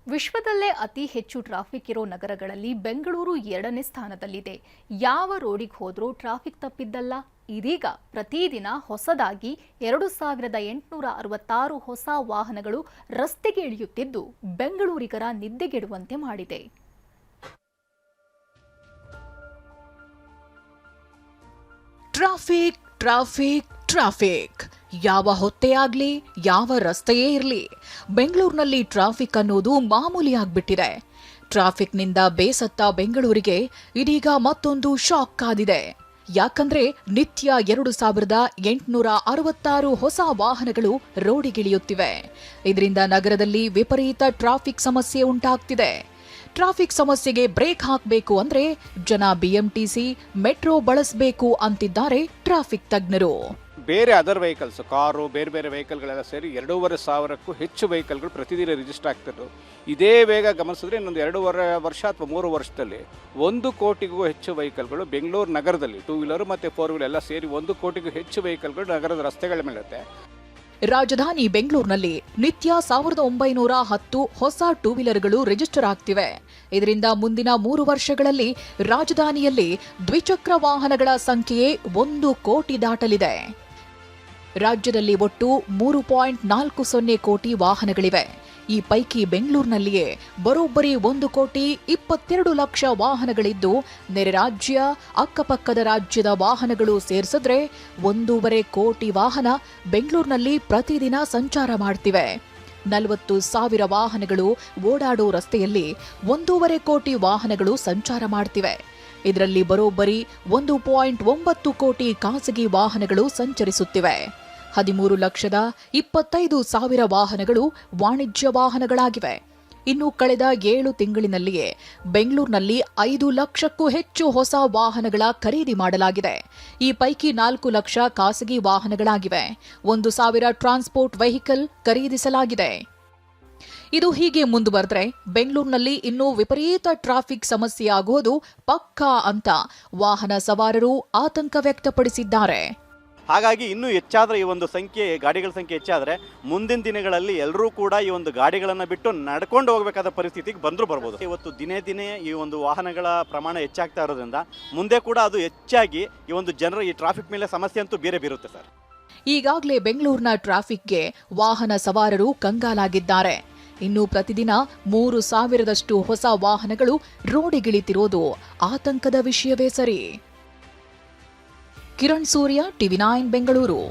ವಿಶ್ವದಲ್ಲೇ ಅತಿ ಹೆಚ್ಚು ಟ್ರಾಫಿಕ್ ಇರೋ ನಗರಗಳಲ್ಲಿ ಬೆಂಗಳೂರು 2ನೇ ಸ್ಥಾನದಲ್ಲಿದೆ. ಯಾವ ರೋಡಿಗೆ ಹೋದ್ರೂ ಟ್ರಾಫಿಕ್ ತಪ್ಪಿದ್ದಲ್ಲ. ಇದೀಗ ಪ್ರತಿದಿನ ಹೊಸದಾಗಿ 2866 ಹೊಸ ವಾಹನಗಳು ರಸ್ತೆಗೆ ಇಳಿಯುತ್ತಿದ್ದು ಬೆಂಗಳೂರಿಗರ ನಿದ್ದೆಗೆಡುವಂತೆ ಮಾಡಿದೆ. ಟ್ರಾಫಿಕ್ ಟ್ರಾಫಿಕ್ ಟ್ರಾಫಿಕ್ ಯಾವ ಹೊತ್ತೇ ಆಗ್ಲಿ, ಯಾವ ರಸ್ತೆಯೇ ಇರಲಿ, ಬೆಂಗಳೂರಿನಲ್ಲಿ ಟ್ರಾಫಿಕ್ ಅನ್ನೋದು ಮಾಮೂಲಿ ಆಗ್ಬಿಟ್ಟಿದೆ. ಟ್ರಾಫಿಕ್ನಿಂದ ಬೇಸತ್ತ ಬೆಂಗಳೂರಿಗೆ ಇದೀಗ ಮತ್ತೊಂದು ಶಾಕ್ ಕಾದಿದೆ. ಯಾಕಂದ್ರೆ ನಿತ್ಯ 2866 ಹೊಸ ವಾಹನಗಳು ರೋಡಿಗಿಳಿಯುತ್ತಿವೆ. ಇದರಿಂದ ನಗರದಲ್ಲಿ ವಿಪರೀತ ಟ್ರಾಫಿಕ್ ಸಮಸ್ಯೆ ಉಂಟಾಗ್ತಿದೆ. ಟ್ರಾಫಿಕ್ ಸಮಸ್ಯೆಗೆ ಬ್ರೇಕ್ ಹಾಕಬೇಕು ಅಂದ್ರೆ ಜನ ಬಿಎಂಟಿಸಿ, ಮೆಟ್ರೋ ಬಳಸಬೇಕು ಅಂತಿದ್ದಾರೆ ಟ್ರಾಫಿಕ್ ತಜ್ಞರು. ಬೇರೆ ಅದರ್ ವೆಹಿಕಲ್ಸ್, ಕಾರು, ಬೇರೆ ಬೇರೆ ವೆಹಿಕಲ್ಗಳೆಲ್ಲ ಸೇರಿ 2,500ಕ್ಕೂ ಹೆಚ್ಚು ವೆಹಿಕಲ್ಗಳು ಪ್ರತಿದಿನ ರಿಜಿಸ್ಟರ್ ಆಗ್ತಿತ್ತು. ಇದೇ ವೇಗ ಗಮನಿಸಿದ್ರೆ ಇನ್ನೊಂದು 2.5 ವರ್ಷ ಅಥವಾ 3 ವರ್ಷದಲ್ಲಿ 1 ಕೋಟಿಗೂ ಹೆಚ್ಚು ವೆಹಿಕಲ್ಗಳು ಬೆಂಗಳೂರು ನಗರದಲ್ಲಿ, 2 ವೀಲರ್ ಮತ್ತು 4 ವೀಲರ್ ಎಲ್ಲ ಸೇರಿ 1 ಕೋಟಿಗೂ ಹೆಚ್ಚು ವೆಹಿಕಲ್ಗಳು ನಗರದ ರಸ್ತೆಗಳ ಮೇಲಿರುತ್ತೆ. ರಾಜಧಾನಿ ಬೆಂಗಳೂರಿನಲ್ಲಿ ನಿತ್ಯ 1910 ಹೊಸ 2 ವೀಲರ್ಗಳು ರಿಜಿಸ್ಟರ್ ಆಗ್ತಿವೆ. ಇದರಿಂದ ಮುಂದಿನ 3 ವರ್ಷಗಳಲ್ಲಿ ರಾಜಧಾನಿಯಲ್ಲಿ ದ್ವಿಚಕ್ರ ವಾಹನಗಳ ಸಂಖ್ಯೆ 1 ಕೋಟಿ ದಾಟಲಿದೆ. ರಾಜ್ಯದಲ್ಲಿ ಒಟ್ಟು 3.40 ಕೋಟಿ ವಾಹನಗಳಿವೆ. ಈ ಪೈಕಿ ಬೆಂಗಳೂರಿನಲ್ಲಿಯೇ ಬರೋಬ್ಬರಿ 1,22 ಲಕ್ಷ ವಾಹನಗಳಿದ್ದು, ನೆರೆ ರಾಜ್ಯ, ಅಕ್ಕಪಕ್ಕದ ರಾಜ್ಯದ ವಾಹನಗಳು ಸೇರಿಸಿದ್ರೆ 1.5 ಕೋಟಿ ವಾಹನ ಬೆಂಗಳೂರಿನಲ್ಲಿ ಪ್ರತಿದಿನ ಸಂಚಾರ ಮಾಡ್ತಿವೆ. 40,000 ವಾಹನಗಳು ಓಡಾಡೋ ರಸ್ತೆಯಲ್ಲಿ 1.5 ಕೋಟಿ ವಾಹನಗಳು ಸಂಚಾರ ಮಾಡ್ತಿವೆ. ಇದರಲ್ಲಿ ಬರೋಬ್ಬರಿ 1.9 ಕೋಟಿ ಖಾಸಗಿ ವಾಹನಗಳು ಸಂಚರಿಸುತ್ತಿವೆ. 13,25,000 ವಾಹನಗಳು ವಾಣಿಜ್ಯ ವಾಹನಗಳಾಗಿವೆ. ಇನ್ನು ಕಳೆದ 7 ತಿಂಗಳಿನಲ್ಲಿಯೇ ಬೆಂಗಳೂರಿನಲ್ಲಿ 5 ಲಕ್ಷಕ್ಕೂ ಹೆಚ್ಚು ಹೊಸ ವಾಹನಗಳ ಖರೀದಿ ಮಾಡಲಾಗಿದೆ. ಈ ಪೈಕಿ 4 ಲಕ್ಷ ಖಾಸಗಿ ವಾಹನಗಳಾಗಿವೆ. 1,000 ಟ್ರಾನ್ಸ್ಪೋರ್ಟ್ ವೆಹಿಕಲ್ ಖರೀದಿಸಲಾಗಿದೆ. ಇದು ಹೀಗೆ ಮುಂದುವರೆದ್ರೆ ಬೆಂಗಳೂರಿನಲ್ಲಿ ಇನ್ನೂ ವಿಪರೀತ ಟ್ರಾಫಿಕ್ ಸಮಸ್ಯೆ ಆಗುವುದು ಪಕ್ಕಾ ಅಂತ ವಾಹನ ಸವಾರರು ಆತಂಕ ವ್ಯಕ್ತಪಡಿಸಿದ್ದಾರೆ. ಹಾಗಾಗಿ ಇನ್ನೂ ಹೆಚ್ಚಾದರೆ ಈ ಒಂದು ಸಂಖ್ಯೆ, ಗಾಡಿಗಳ ಸಂಖ್ಯೆ ಹೆಚ್ಚಾದರೆ ಮುಂದಿನ ದಿನಗಳಲ್ಲಿ ಎಲ್ಲರೂ ಕೂಡ ಈ ಒಂದು ಗಾಡಿಗಳನ್ನು ಬಿಟ್ಟು ನಡ್ಕೊಂಡು ಹೋಗಬೇಕಾದ ಪರಿಸ್ಥಿತಿಗೆ ಬರ್ಬೋದು. ಇವತ್ತು ದಿನೇ ದಿನೇ ಈ ಒಂದು ವಾಹನಗಳ ಪ್ರಮಾಣ ಹೆಚ್ಚಾಗ್ತಾ ಇರೋದ್ರಿಂದ ಮುಂದೆ ಕೂಡ ಅದು ಹೆಚ್ಚಾಗಿ ಈ ಒಂದು ಜನರ ಈ ಟ್ರಾಫಿಕ್ ಮೇಲೆ ಸಮಸ್ಯೆ ಅಂತೂ ಬೇರೆ ಬೀರುತ್ತೆ ಸರ್. ಈಗಾಗಲೇ ಬೆಂಗಳೂರಿನ ಟ್ರಾಫಿಕ್ಗೆ ವಾಹನ ಸವಾರರು ಕಂಗಾಲಾಗಿದ್ದಾರೆ. ಇನ್ನು ಪ್ರತಿದಿನ 3,000ದಷ್ಟು ಹೊಸ ವಾಹನಗಳು ರೋಡಿಗಿಳಿತಿರೋದು ಆತಂಕದ ವಿಷಯವೇ ಸರಿ. ಕಿರಣ್ ಸೂರ್ಯ, ಟಿವಿ9 ಬೆಂಗಳೂರು.